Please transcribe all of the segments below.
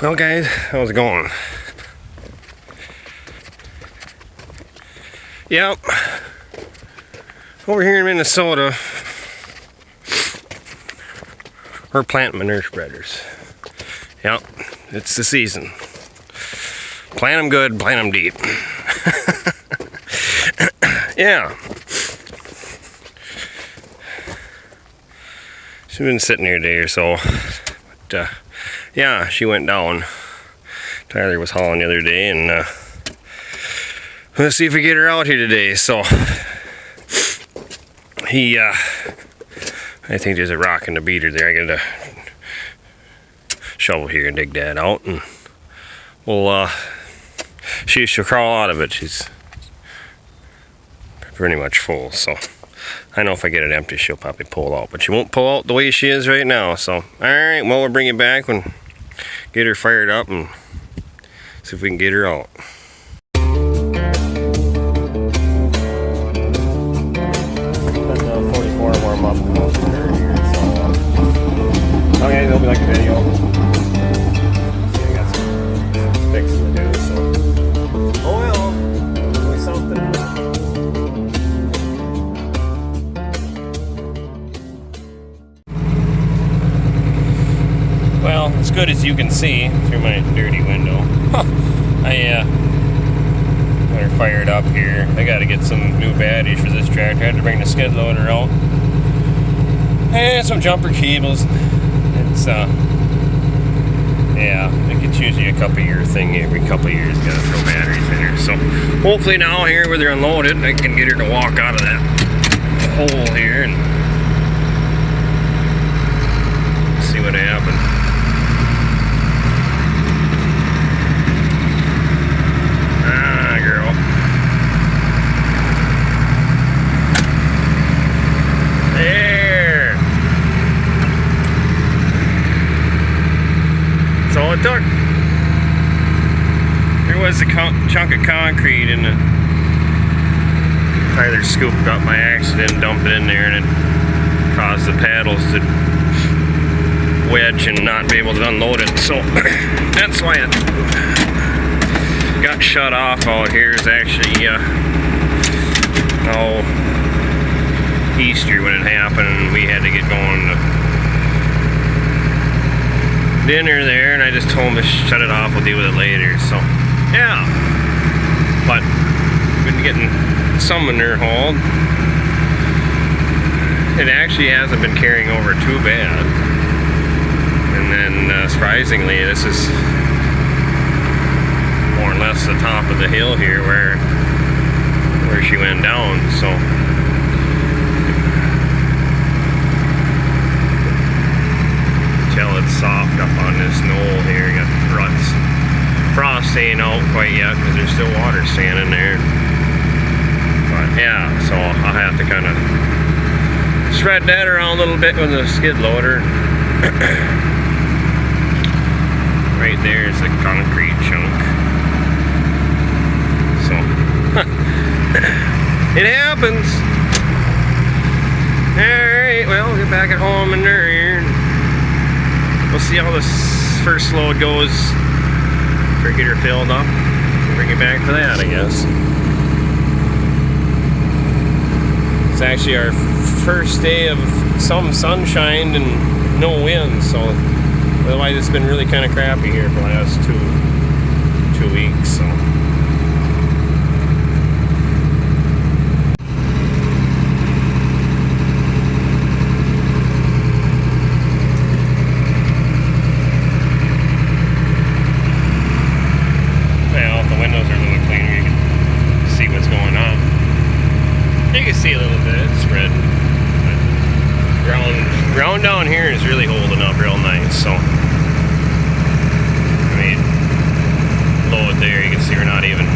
Well guys, how's it going? Yep. Over here in Minnesota, we're planting manure spreaders. Yep, it's the season. Plant them good, plant them deep. Yeah. She's been sitting here a day or so. But, yeah, she went down. Tyler was hauling the other day, and let's see if we get her out here today. So he, I think there's a rock in the beater there. I got a shovel here and dig that out, and we'll she'll crawl out of it. She's pretty much full, so I know if I get it empty, she'll probably pull out, but she won't pull out the way she is right now. So, all right, well, we'll bring it back when get her fired up and see if we can get her out. Let the 44 warm up here, so okay, it'll be like a video. See, I got some fixes to do, so oh well, it'll be something. Well, as good as you can see through my dirty window, I got her fired up here. I got to get some new batteries for this tractor. I had to bring the skid loader out and some jumper cables. It's yeah, it's usually a couple year thing. Every couple of years, gotta throw batteries in here. So hopefully now here where they're unloaded, I can get her to walk out of that hole here and see what happens. There was a chunk of concrete and Tyler scooped up my accident and dumped it in there, and it caused the paddles to wedge and not be able to unload it. So that's why it got shut off out here. Is actually Easter when it happened, and we had to get going to dinner there, and I just told him to shut it off, we'll deal with it later. So yeah, but been getting some manure hauled. It actually hasn't been carrying over too bad, and then surprisingly, this is more or less the top of the hill here where she went down. So till it's soft up on this knoll here. You got ruts. Frost ain't out quite yet because there's still water standing there. But yeah, so I'll have to kind of spread that around a little bit with the skid loader. Right there is the concrete chunk. So it happens. Alright, well, we'll get back at home in there here. We'll see how this first load goes. Get her filled up and bring it back for that, I guess. It's actually our first day of some sunshine and no wind, so otherwise it's been really kind of crappy here for the last two weeks. So ground down here is really holding up real nice. So I mean, load there, you can see we're not even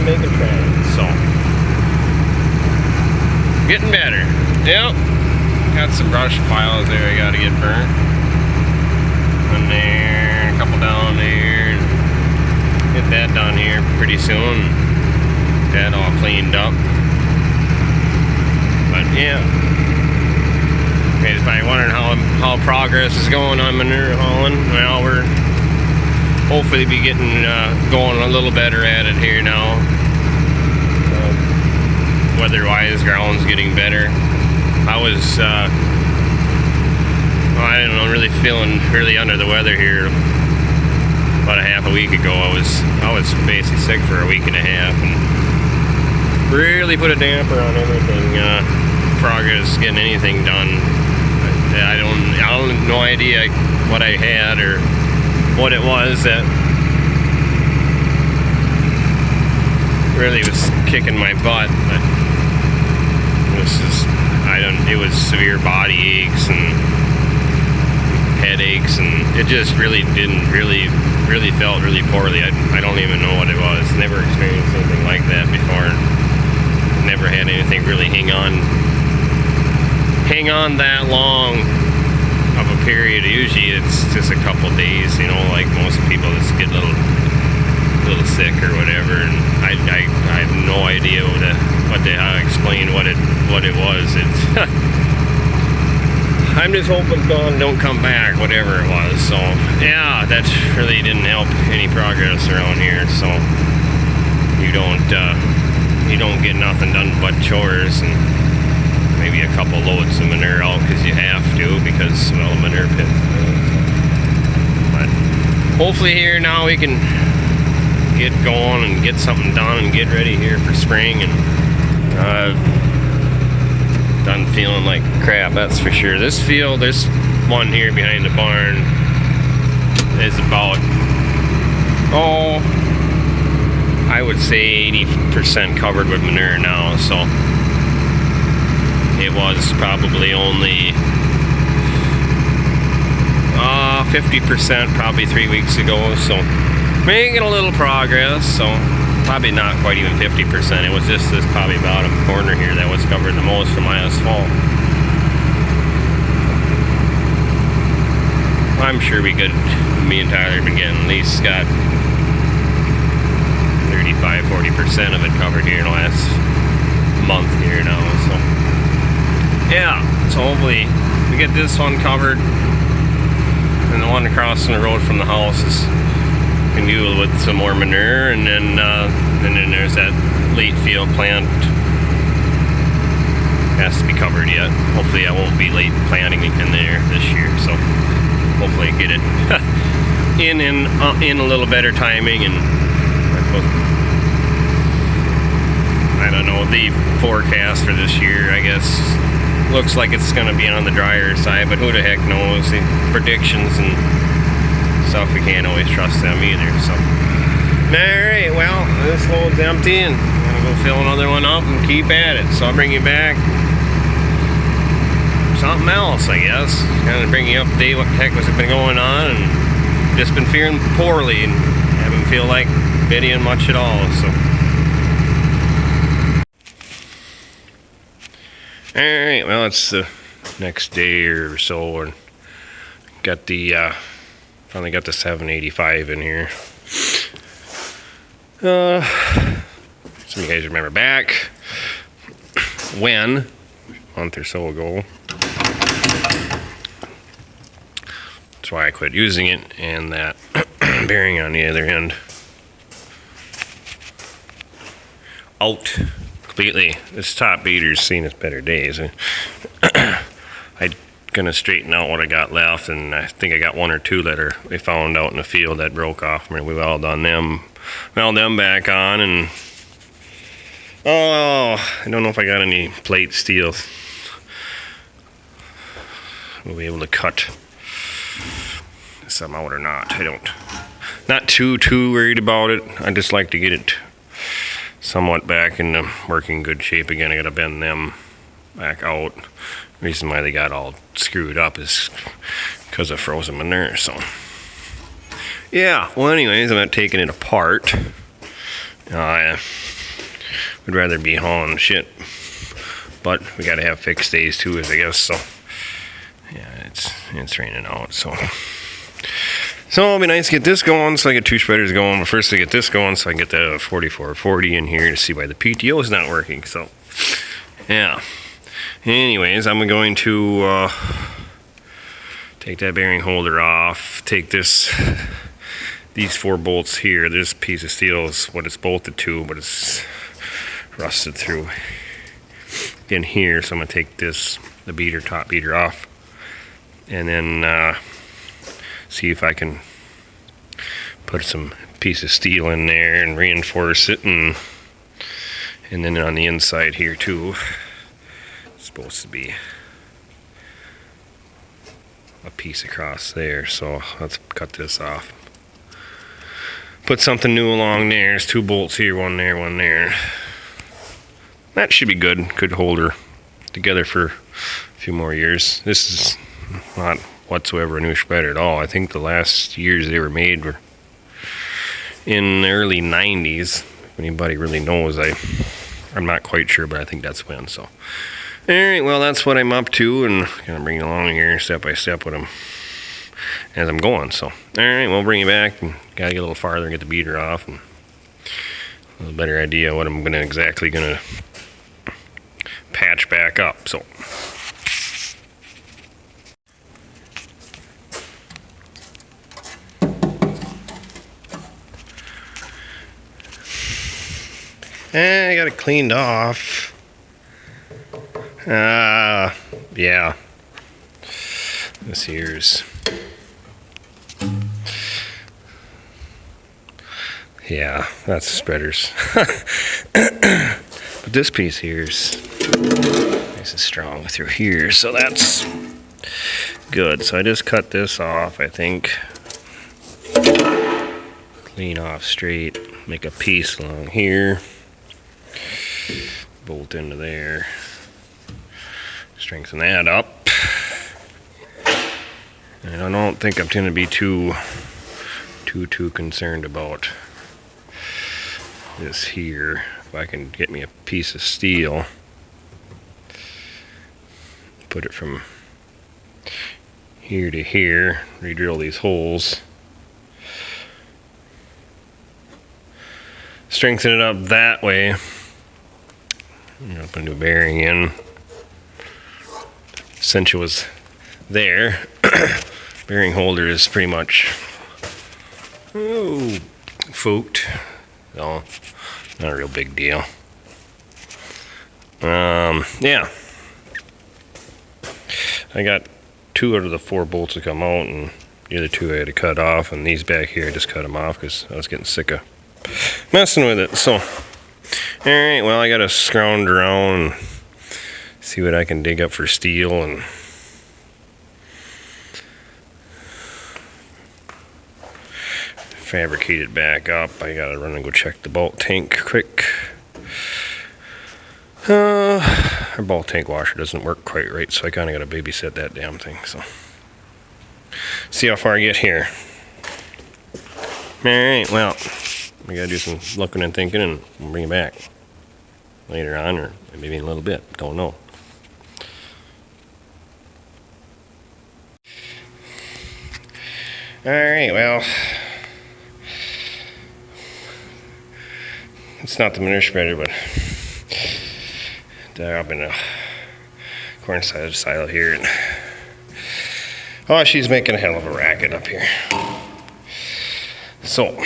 making tracks. So getting better. Yep, got some brush piles there I gotta get burnt. One there, a couple down there. Get that done here pretty soon. That all cleaned up. But yeah, guys probably wondering how progress is going on manure hauling. Well, we're hopefully be getting going a little better at it here now. Weather-wise, ground's getting better. I was, I don't know, really feeling really under the weather here. About a week ago, I was basically sick for a week and a half, and really put a damper on everything. Progress, getting anything done. I don't no idea what I had or what it was that really was kicking my butt, but it was severe body aches and headaches, and it just really felt really poorly. I don't even know what it was. Never experienced anything like that before. Never had anything really hang on that long of a period. Usually it's just a couple days, you know, like most people just get a little sick or whatever, and I have no idea how to explain what it was. It's I'm just hoping gone, don't come back, whatever it was. So yeah, that really didn't help any progress around here. So you don't get nothing done but chores and maybe a couple loads of manure out because you have to, because, well, the manure pit. But hopefully here now we can get going and get something done and get ready here for spring. And done feeling like crap, that's for sure. This field, this one here behind the barn, is about, I would say 80% covered with manure now. So it was probably only 50% probably 3 weeks ago. So making a little progress. So probably not quite even 50%. It was just this probably bottom corner here that was covered the most from last fall. I'm sure me and Tyler have been getting at least got 35–40% of it covered here in the last month here now. So yeah, so hopefully we get this one covered, and the one across the road from the house can do with some more manure, and then there's that late field plant has to be covered yet. Hopefully I won't be late planting in there this year, so hopefully get it in a little better timing. And I don't know, the forecast for this year, I guess, looks like it's going to be on the drier side, but who the heck knows? The predictions and stuff, we can't always trust them either. So alright, well, this load's empty, and I'm gonna go fill another one up and keep at it. So I'll bring you back something else, I guess. Kind of bring you up to date what the heck has been going on, and just been feeling poorly and haven't feel like videoing much at all. So alright, well, it's the next day or so, and got the finally got the 785 in here. Some of you guys remember back when, a month or so ago, that's why I quit using it, and that bearing on the other end out completely. This top beater's seen its better days. I'm gonna straighten out what I got left, and I think I got one or two that we found out in the field that broke off. We welded them back on, and I don't know if I got any plate steel. We'll be able to cut some out or not. Not too worried about it. I just like to get it somewhat back in the working good shape again. I gotta bend them back out. The reason why they got all screwed up is because of frozen manure. So yeah, well, anyways, I'm not taking it apart. I would rather be hauling shit, but we gotta have fixed days too, I guess. So yeah, it's raining out, so it'll be nice to get this going, so I get two spreaders going. But first I get this going so I can get the 4440 in here to see why the PTO is not working. So yeah, Anyways, I'm going to take that bearing holder off, take these 4 bolts here. This piece of steel is what it's bolted to, but it's rusted through in here. So I'm gonna take the top beater off, and then see if I can put some piece of steel in there and reinforce it, and then on the inside here too, it's supposed to be a piece across there. So let's cut this off. Put something new along there. There's 2 bolts here, one there, one there. That should be good. Could hold her together for a few more years. This is not whatsoever a new spreader at all. I think the last years they were made were in the early 90s. If anybody really knows, I'm not quite sure, but I think that's when. So, all right, well, that's what I'm up to, and gonna bring it along here step by step with them as I'm going. So, all right, we'll bring it back, and gotta get a little farther and get the beater off, and a little better idea what I'm exactly gonna patch back up. So. I got it cleaned off. Yeah. This here's. Yeah, that's spreaders. But this piece here's nice and strong through here, so that's good. So I just cut this off, I think. Clean off straight, make a piece along here. Bolt into there, strengthen that up, and I don't think I'm going to be too concerned about this here. If I can get me a piece of steel, put it from here to here, re-drill these holes, strengthen it up that way. Put a new bearing in. Since it was there, bearing holder is pretty much fooked, so not a real big deal. Yeah, I got 2 out of the 4 bolts to come out, and the other 2 I had to cut off, and these back here I just cut them off because I was getting sick of messing with it. So. Alright, well, I gotta scrounge around and see what I can dig up for steel and fabricate it back up. I gotta run and go check the bulk tank quick. Our bulk tank washer doesn't work quite right, so I kinda gotta babysit that damn thing. So, see how far I get here. Alright, well, we gotta do some looking and thinking, and we'll bring it back later on, or maybe in a little bit, don't know. Alright, well, it's not the manure spreader, but they're up in a corn silo here, and oh, she's making a hell of a racket up here. So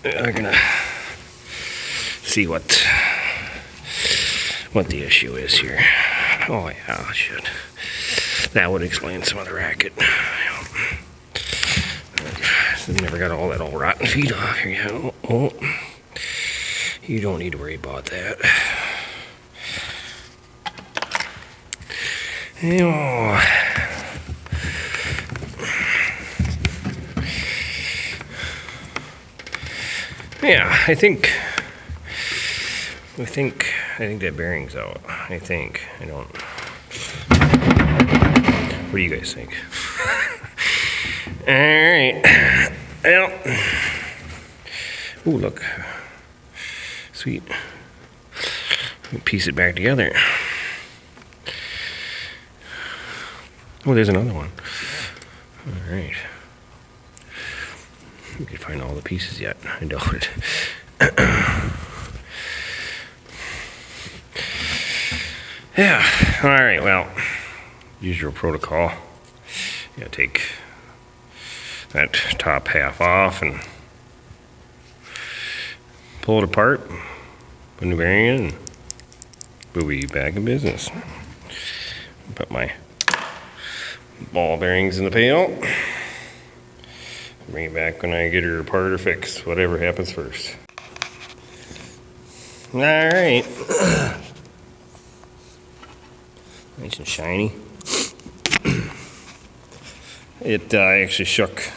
we're gonna see what the issue is here. Oh yeah, I should. That would explain some of the racket. Never got all that old rotten feed off here yet. Oh, you don't need to worry about that. Oh. Yeah, I think that bearing's out. I think. I don't. What do you guys think? All right. Well. Oh, look. Sweet. Piece it back together. Oh, there's another one. All right. We could find all the pieces yet. I doubt it. Yeah, all right, well, usual protocol. You gotta take that top half off and pull it apart, put a new bearing in, and we'll be back in business. Put my ball bearings in the pail. Bring it back when I get her apart or fixed, whatever happens first. All right. Nice and shiny. It actually shook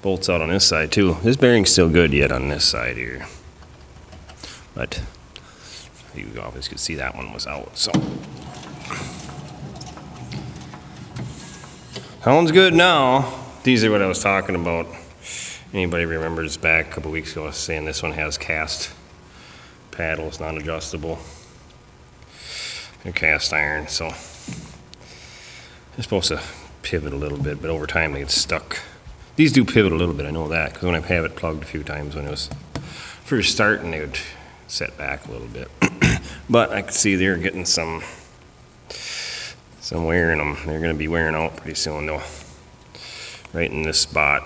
bolts out on this side too. This bearing's still good yet on this side here, but you obviously could see that one was out. So sounds good now. These are what I was talking about. Anybody remembers back a couple weeks ago I was saying this one has cast paddles, non-adjustable. They're cast iron, so they're supposed to pivot a little bit, but over time they get stuck. These do pivot a little bit, I know that, because when I've had it plugged a few times when it was first starting, they would set back a little bit. But I could see they're getting some wear in them. They're going to be wearing out pretty soon, though. Right in this spot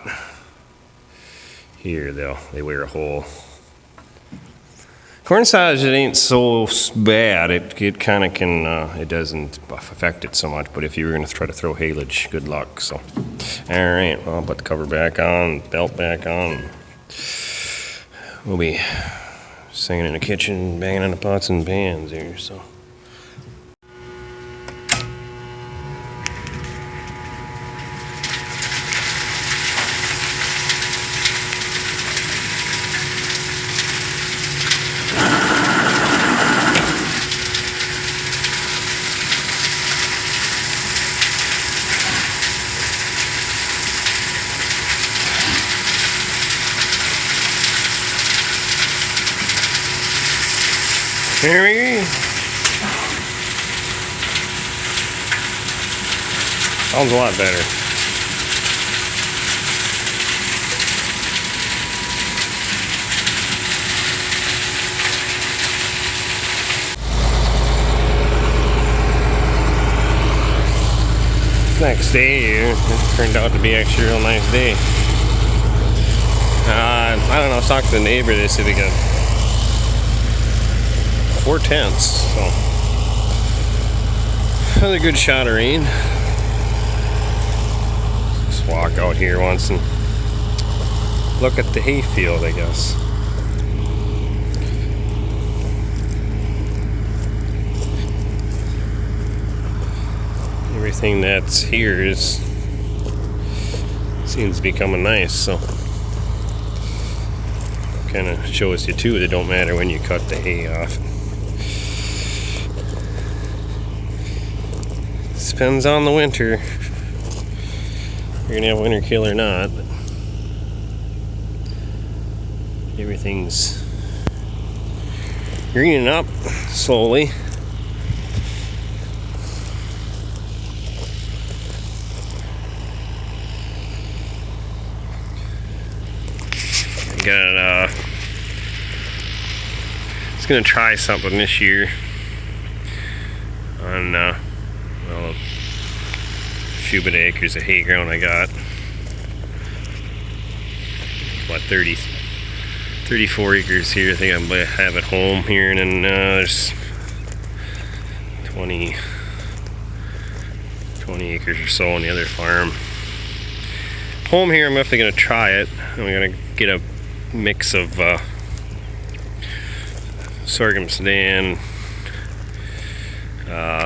here, they wear a hole. Cornstarch, it ain't so bad. It kind of can, it doesn't affect it so much, but if you were going to try to throw haylage, good luck. So, all right, well, I'll put the cover back on, belt back on. We'll be singing in the kitchen, banging on the pots and pans here, so. Here we go. Sounds a lot better. Next day, it turned out to be actually a real nice day. I don't know, I was talking to the neighbor, they said they got 4 tenths, so another good shot of rain. Just walk out here once and look at the hay field, I guess. Everything that's here seems to be coming nice, so kind of shows you too that it don't matter when you cut the hay off. Depends on the winter. You're gonna have winter kill or not. But everything's greening up slowly. I was gonna try something this year on well, a few bit of acres of hay ground I got. What, 34 acres here. I think I have at home here, and then there's 20 acres or so on the other farm. Home here, I'm definitely gonna try it. I'm gonna get a mix of sorghum sudan,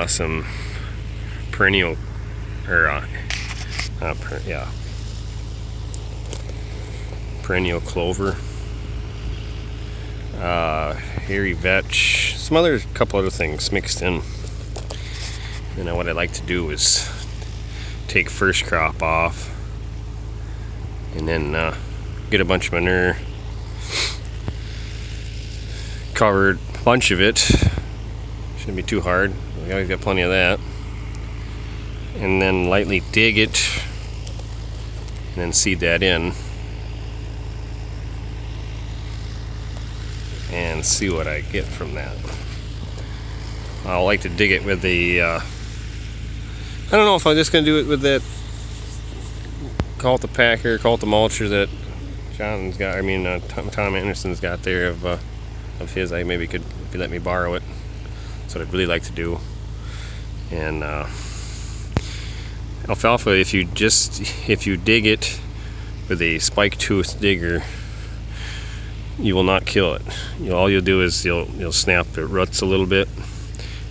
some perennial, or perennial clover, hairy vetch, some other couple other things mixed in. And then what I like to do is take first crop off, and then get a bunch of manure, covered a bunch of it. Shouldn't be too hard. We always got plenty of that. And then lightly dig it, and then seed that in, and see what I get from that. I like to dig it with the, I don't know if I'm just going to do it with that Cultipacker, Cultimulcher that John's got, I mean Tom Anderson's got there of his. I maybe could, if you let me borrow it. That's what I'd really like to do. And alfalfa, if you dig it with a spike tooth digger, you will not kill it. All you'll do is you'll snap the roots a little bit,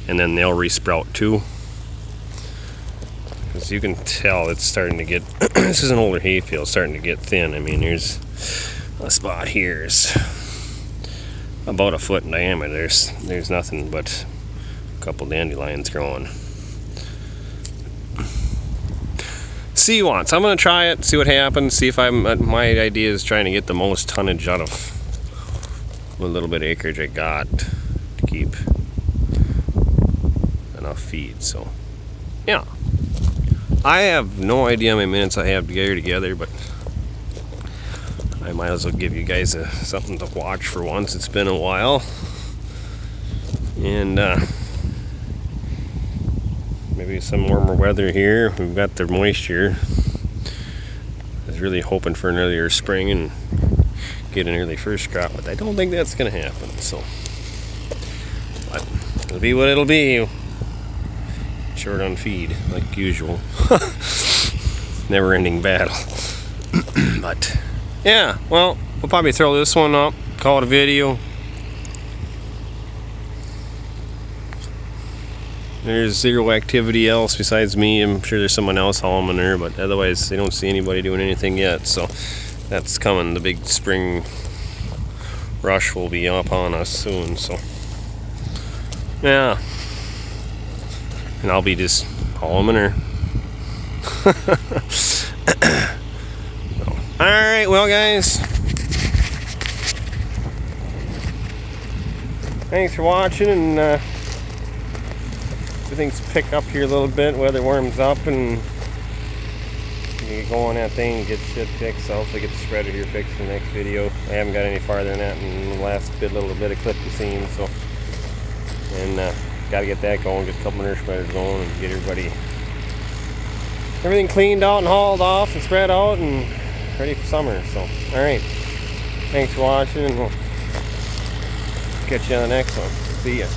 and then they'll resprout too. As you can tell, it's starting to get this is an older hayfield, starting to get thin. I mean, there's a spot here is about 1 foot in diameter. There's nothing but a couple dandelions growing. See once. I'm gonna try it, see what happens, see if my idea is trying to get the most tonnage out of what little bit of acreage I got to keep enough feed. So yeah, I have no idea how many minutes I have to get her together, but I might as well give you guys something to watch for once. It's been a while, and maybe some warmer weather here. We've got the moisture. I was really hoping for an earlier spring and get an early first crop, but I don't think that's gonna happen. So, but it'll be what it'll be. Short on feed, like usual. Never-ending battle. But yeah, well, we'll probably throw this one up, call it a video. There's zero activity else besides me. I'm sure there's someone else hauling there, but otherwise they don't see anybody doing anything yet. So that's coming. The big spring rush will be upon us soon. So yeah, and I'll be just hauling her. All right, well guys, thanks for watching, and things pick up here a little bit, weather warms up, and you go on that thing and get shit fixed. I'll also get the spreader here fixed for the next video. I haven't got any farther than that in the last little bit of clip to seam, so, and got to get that going, get a couple more spreaders going, and get everything cleaned out and hauled off and spread out and ready for summer. So, all right, thanks for watching, and we'll catch you on the next one. See ya.